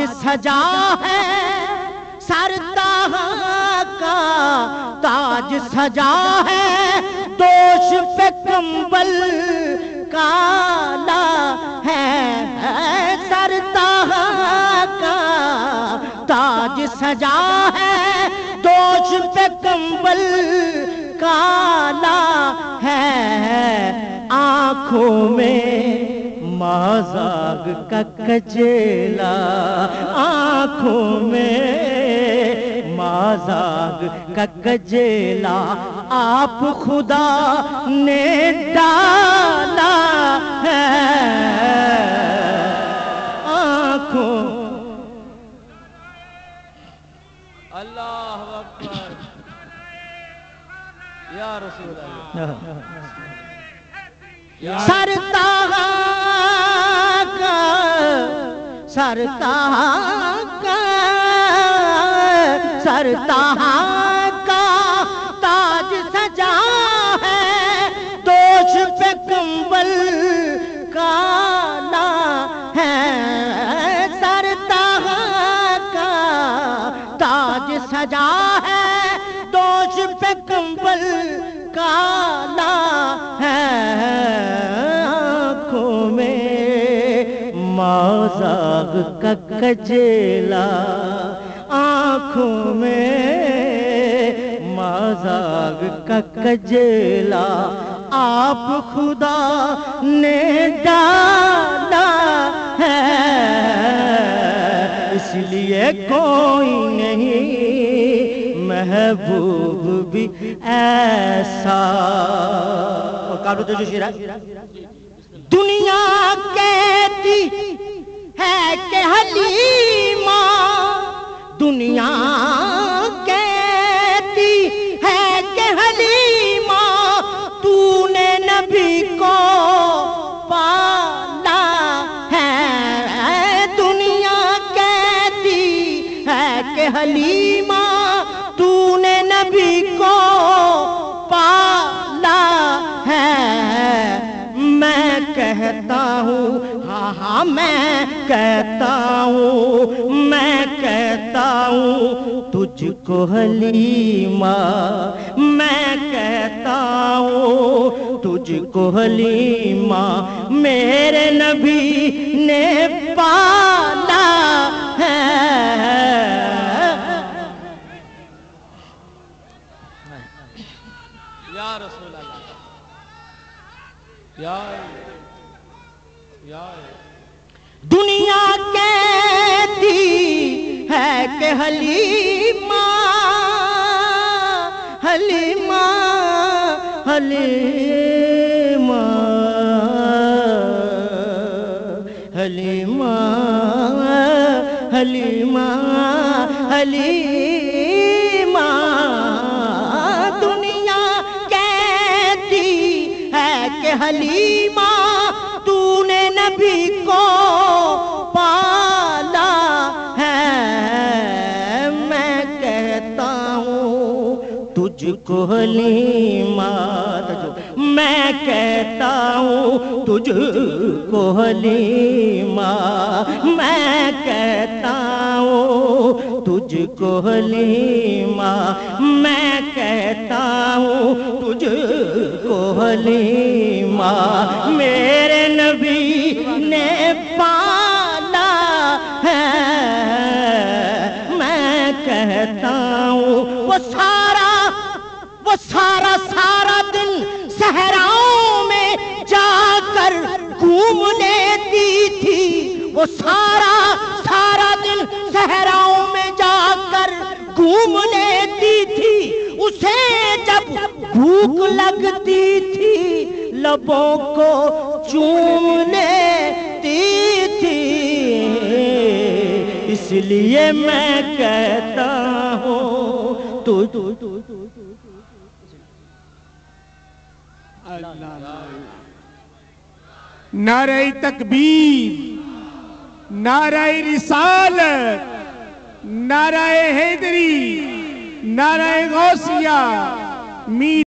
تاج سجا ہے سر طہٰ کا تاج سجا ہے دوش پہ کمبل کالا ہے سر طہٰ کا تاج سجا ہے دوش پہ کمبل کالا ہے آنکھوں میں مازاغ کا کجیلا آنکھوں میں مازاغ کا کجیلا آپ خدا نے ڈالا ہے آنکھوں اللہ اکبر یا رسول اللہ سر طہٰ کا سر طہٰ کا سر طہٰ کا تاج سجا ہے دوش پہ کمبل کالا ہے سر طہٰ کا تاج سجا ہے دوش پہ کمبل کالا ہے آنکھوں میں مازاغ کا کجیلا آنکھوں میں مازاغ کا کجیلا آپ خدا نے ڈالا ہے اس لیے کوئی نہیں محبوب بھی ایسا قابل تو جو شیر ہے دنیا کہتی ہے کہ حلیمہ دنیا کہتی ہے کہ حلیمہ تو نے نبی کو پالا ہے دنیا کہتی ہے کہ حلیمہ تو نے نبی کو پالا ہے میں کہتا ہوں ہاں میں کہتا ہوں تجھ کو حلیمہ میں کہتا ہوں تجھ کو حلیمہ میرے نبی نے پالا ہے یا رسول اللہ یا دنیا کہتی ہے کہ حلیمہ حلیمہ حلیمہ حلیمہ حلیمہ حلیمہ دنیا کہتی ہے کہ حلیمہ تو نے نبی کو پالا ہے میں کہتا ہوں تجھ کو حلیمہ میں کہتا ہوں تجھ کو حلیمہ میں کہتا ہوں تجھ کو حلیمہ میں کہتا ہوں تجھ کو حلیمہ میرے نبی نے پالا ہے میں کہتا ہوں وہ سارا دن صحراؤں میں جا کر گھوم لیتی تھی وہ سارا دن صحراؤں میں جا کر گھوم لیتی تھی اسے جب بھوک لگتی تھی لبوں کو چوم لیتی تھی اس لیے میں کہتا ہوں نعرہ تکبیر نعرہ رسالت نعرہ حیدری نعرہ غوثیہ